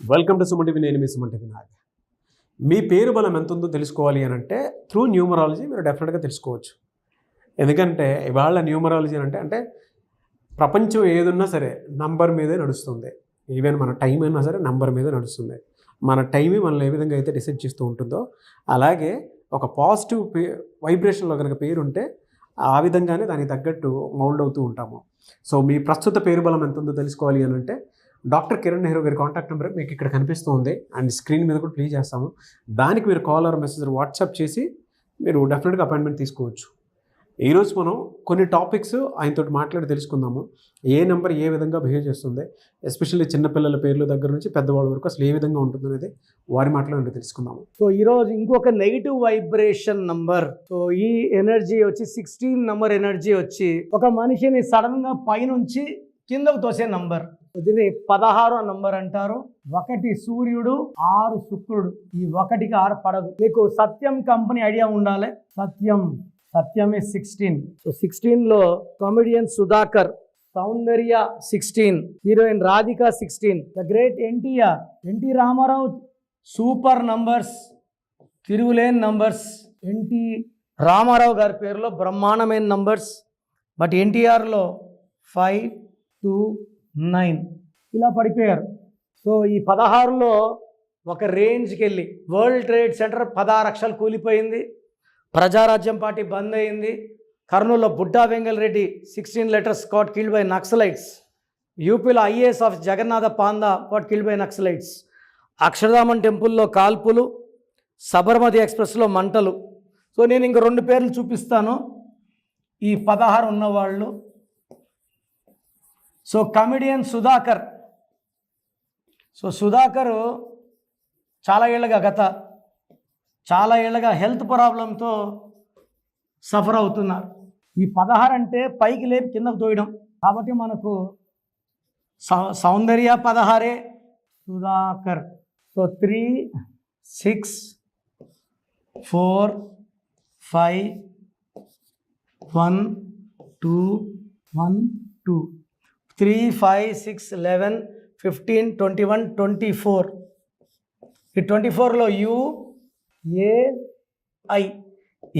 Welcome to Suman TV. నేను మీ Suman TV Nag. మీ పేరు బలం ఎంత ఉందో తెలుసుకోవాలి అని అంటే త్రూ న్యూమరాలజీ మీరు డెఫినెట్గా తెలుసుకోవచ్చు. ఎందుకంటే ఇవాళ న్యూమరాలజీ అంటే ప్రపంచం ఏదున్నా సరే నంబర్ మీదే నడుస్తుంది. ఈవెన్ మన టైం అయినా సరే నంబర్ మీదే నడుస్తుంది. మన టైమే మనల్ని ఏ విధంగా అయితే డిసైడ్ చేస్తూ ఉంటుందో అలాగే ఒక పాజిటివ్ వైబ్రేషన్లో కనుక పేరు ఉంటే ఆ విధంగానే దానికి తగ్గట్టు మౌల్డ్ అవుతూ ఉంటాము. సో మీ ప్రస్తుత పేరు బలం ఎంత ఉందో తెలుసుకోవాలి అని అంటే డాక్టర్ కిరణ్ నెహ్రూ గారి కాంటాక్ట్ నెంబర్ మీకు ఇక్కడ కనిపిస్తూ ఉంది అండ్ స్క్రీన్ మీద కూడా ప్లే చేస్తాము. దానికి మీరు కాల్ ఆర్ మెసేజ్ వాట్సాప్ చేసి మీరు డెఫినెట్గా అపాయింట్మెంట్ తీసుకోవచ్చు. ఈరోజు మనం కొన్ని టాపిక్స్ ఆయనతో మాట్లాడి తెలుసుకుందాము. ఏ నెంబర్ ఏ విధంగా బిహేవ్ చేస్తుంది, ఎస్పెషల్లీ చిన్నపిల్లల పేర్ల దగ్గర నుంచి పెద్దవాళ్ళ వరకు అసలు ఏ విధంగా ఉంటుంది అనేది వారి మాటలో తెలుసుకుందాము. సో ఈరోజు ఇంకొక నెగిటివ్ వైబ్రేషన్ నంబర్. సో ఈ ఎనర్జీ వచ్చి 16 నంబర్ ఎనర్జీ వచ్చి ఒక మనిషిని సడన్గా పైనుంచి కిందకు తోసే నంబర్. దీన్ని 16 నంబర్ అంటారు. 1 సూర్యుడు, 6 శుక్రుడు. ఈ 1కి 6 పడదు. మీకు సత్యం కంపెనీ ఐడియా ఉండాలి. సత్యమే 16. సో 16లో comedian Sudhakar, Soundarya 16, heroine Radhika 16, the great NT Ramarao. Super numbers, తిరుగులేని నంబర్స్. ఎన్టీ రామారావు గారి పేరులో బ్రహ్మాండమైన నంబర్స్. బట్ ఎన్టీఆర్లో 5, 2, 9 ఇలా పడిపోయారు. సో ఈ 16లో ఒక రేంజ్కి వెళ్ళి వరల్డ్ ట్రేడ్ సెంటర్ 16 లక్షలు కూలిపోయింది. ప్రజారాజ్యం పార్టీ బంద్ అయింది. కర్నూలులో Budda Vengal Reddy 16 letters got killed by naxalites. యూపీలో IAS of Jagannatha Panda got killed by naxalites. Akshardham టెంపుల్లో కాల్పులు, సబర్మతి ఎక్స్ప్రెస్లో మంటలు. సో నేను ఇంక 2 పేర్లు చూపిస్తాను ఈ 16 ఉన్నవాళ్ళు. So comedian Sudhakar. So Sudhakar చాలా ఏళ్ళగా హెల్త్ ప్రాబ్లంతో సఫర్ అవుతున్నారు. ఈ 16 అంటే పైకి లేపి కిందకు తోయడం కాబట్టి మనకు సౌందర్య 16, సుధాకర్. సో 3, 6, 4, 5, 1, 2, 1, 2, 3, 5, 6, 11, 15, 21, 24. ఈ 24లో UAI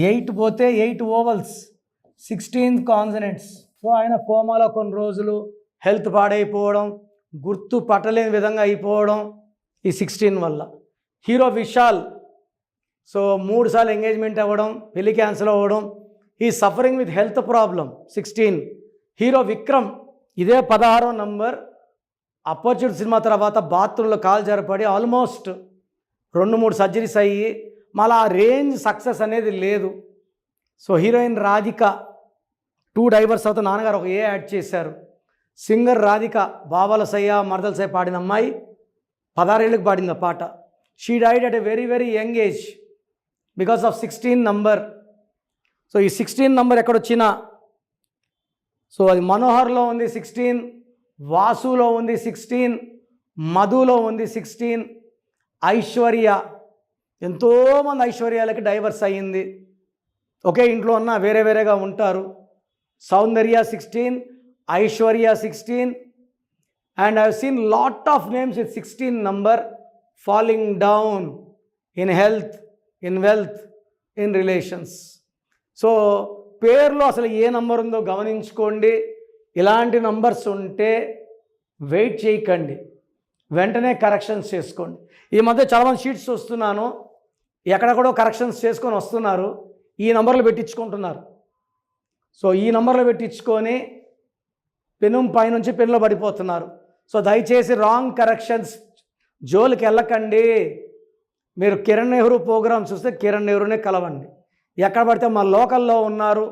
8 పోతే 8 ఓవల్స్, 16 కాన్సనెంట్స్. సో ఆయన కోమాలో కొన్ని రోజులు, హెల్త్ పాడైపోవడం, గుర్తు పట్టలేని విధంగా అయిపోవడం ఈ 16 వల్ల. హీరో విశాల్ సో 3 సార్లు ఎంగేజ్మెంట్ అవ్వడం, పెళ్లి క్యాన్సిల్ అవ్వడం. ఈ suffering with health problem 16. Hero Vikram ఇదే 16 నంబర్. అపర్చునిటీ సినిమా తర్వాత బాత్రూంలో కాలు జరపడి ఆల్మోస్ట్ 2-3 సర్జరీస్ అయ్యి మళ్ళీ ఆ రేంజ్ సక్సెస్ అనేది లేదు. సో హీరోయిన్ రాధిక 2 డైవర్స్ అవుతా నాన్నగారు ఒక యాడ్ చేశారు. సింగర్ రాధిక బాబాల సయ్య మరదల సయ్య పాడిన అమ్మాయి 16 ఏళ్ళకి పాడింది ఆ పాట. She died at a very very young age because of 16 number. So ఈ 16 నంబర్ ఎక్కడొచ్చినా సో అది మనోహర్లో ఉంది 16, వాసులో ఉంది 16, మధులో ఉంది 16, ఐశ్వర్య. ఎంతోమంది ఐశ్వర్యాలకి డైవర్స్ అయ్యింది. ఒకే ఇంట్లో ఉన్న వేరే వేరేగా ఉంటారు. సౌందర్య 16, Aishwarya 16, and I have seen lot of names with 16 number falling down in health, in wealth, in relations. So పేర్లో అసలు ఏ నంబర్ ఉందో గమనించుకోండి. ఇలాంటి నంబర్స్ ఉంటే వెయిట్ చేయకండి, వెంటనే కరెక్షన్స్ చేసుకోండి. ఈ మధ్య చాలామంది షీట్స్ చూస్తున్నాను, ఎక్కడెక్కడో కరెక్షన్స్ చేసుకొని వస్తున్నారు, ఈ నంబర్లు పెట్టించుకుంటున్నారు. సో ఈ నంబర్లు పెట్టించుకొని పెను పైనుంచి పెన్లో పడిపోతున్నారు. సో దయచేసి రాంగ్ కరెక్షన్స్ జోలికి వెళ్ళకండి. మీరు కిరణ్ నెహ్రూ ప్రోగ్రామ్ చూస్తే కిరణ్ నెహ్రూనే కలవండి. ఎక్కడ పడితే మా లోకల్లో ఉన్నారు.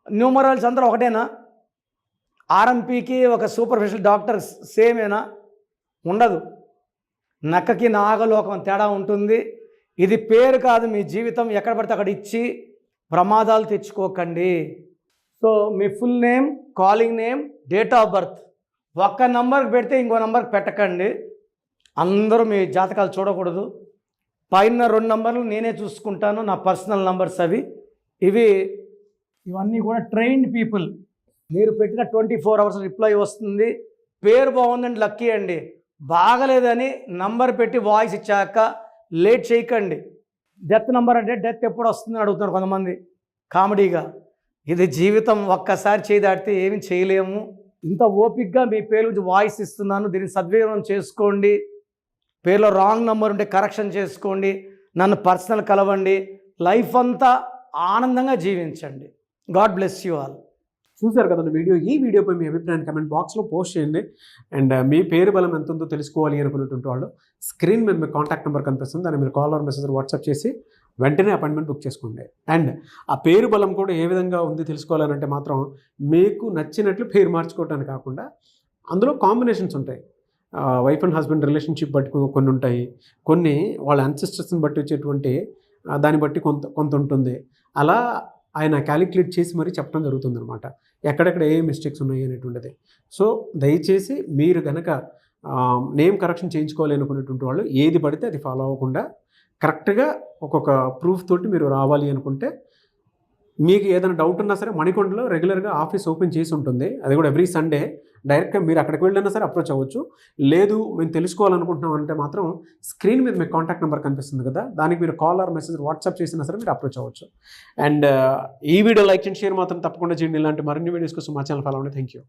న్యూమరాలజీ అందరూ ఒకటేనా? ఆర్ఎంపీకి ఒక సూపర్ఫిషియల్ డాక్టర్ సేమేనా? ఉండదు. నక్కకి నాగలోకం తేడా ఉంటుంది. ఇది పేరు కాదు, మీ జీవితం. ఎక్కడ పడితే అక్కడ ఇచ్చి ప్రమాదాలు తెచ్చుకోకండి. సో మీ full name, calling name, date of birth ఒక్క నంబర్కి పెడితే ఇంకో నంబర్కి పెట్టకండి. అందరూ మీ జాతకాలు చూడకూడదు. పైన 2 నంబర్లు నేనే చూసుకుంటాను, నా పర్సనల్ నంబర్స్ అవి. ఇవన్నీ కూడా ట్రైన్డ్ పీపుల్. మీరు పెట్టిన 24 hours రిప్లై వస్తుంది. పేరు బాగుందండి, లక్కీ అండి. బాగలేదని నంబర్ పెట్టి వాయిస్ ఇచ్చాక లేట్ చేయకండి. డెత్ నంబర్ అంటే డెత్ ఎప్పుడు వస్తుందని అడుగుతున్నారు కొంతమంది కామెడీగా. ఇది జీవితం, ఒక్కసారి చేయి దాటితే ఏమి చేయలేము. ఇంత ఓపిక్గా మీ పేరు గురించి వాయిస్ ఇస్తున్నాను, దీన్ని సద్వినియోగం చేసుకోండి. పేరులో రాంగ్ నెంబర్ ఉంటే కరెక్షన్ చేసుకోండి, నన్ను పర్సనల్ కలవండి, లైఫ్ అంతా ఆనందంగా జీవించండి. God bless you all. చూశారు కదండి వీడియో. ఈ వీడియోపై మీ అభిప్రాయాన్ని కమెంట్ బాక్స్లో పోస్ట్ చేయండి. అండ్ మీ పేరు బలం ఎంత ఉందో తెలుసుకోవాలి అనుకున్నటువంటి వాళ్ళు స్క్రీన్ మీద మీ కాంటాక్ట్ నెంబర్ కనిపిస్తుంది, దాన్ని మీరు కాల్ ఆర్ మెసేజ్ వాట్సాప్ చేసి వెంటనే అపాయింట్మెంట్ బుక్ చేసుకోండి. అండ్ ఆ పేరు బలం కూడా ఏ విధంగా ఉంది తెలుసుకోవాలంటే మాత్రం మీకు నచ్చినట్లు పేరు మార్చుకోవటానికి కాకుండా అందులో కాంబినేషన్స్ ఉంటాయి. వైఫ్ అండ్ హస్బెండ్ రిలేషన్షిప్ బట్టి కొన్ని ఉంటాయి, కొన్ని వాళ్ళ అన్సిస్టర్స్ని బట్టి వచ్చేటువంటి దాన్ని బట్టి కొంత ఉంటుంది. అలా ఆయన క్యాలిక్యులేట్ చేసి మరీ చెప్పడం జరుగుతుంది అనమాట, ఎక్కడెక్కడ ఏ మిస్టేక్స్ ఉన్నాయి అనేటువంటిది. సో దయచేసి మీరు కనుక నేమ్ కరెక్షన్ చేయించుకోవాలి అనుకునేటువంటి వాళ్ళు ఏది పడితే అది ఫాలో అవ్వకుండా కరెక్ట్గా ఒక్కొక్క ప్రూఫ్ తోటి మీరు రావాలి అనుకుంటే, మీకు ఏదైనా డౌట్ ఉన్నా సరే మణికొండలో రెగ్యులర్గా ఆఫీస్ ఓపెన్ చేసి ఉంటుంది, అది కూడా ఎవ్రీ సండే. డైరెక్ట్గా మీరు అక్కడికి వెళ్ళినా సరే అప్రోచ్ అవ్వచ్చు. లేదు మేము తెలుసుకోవాలనుకుంటున్నాం అంటే మాత్రం స్క్రీన్ మీద మీకు కాంటాక్ట్ నెంబర్ కనిపిస్తుంది కదా, దానికి మీరు కాల్ ఆర్ మెసేజ్ వాట్సాప్ చేసినా సరే మీరు అప్రోచ్ అవ్వచ్చు. అండ్ ఈ వీడియో లైక్ అండ్ షేర్ మాత్రం తప్పకుండా చేయండి. ఇలాంటి మరిన్ని వీడియోస్ కోసం మా ఛానల్ ఫాలో అవ్వండి. Thank you.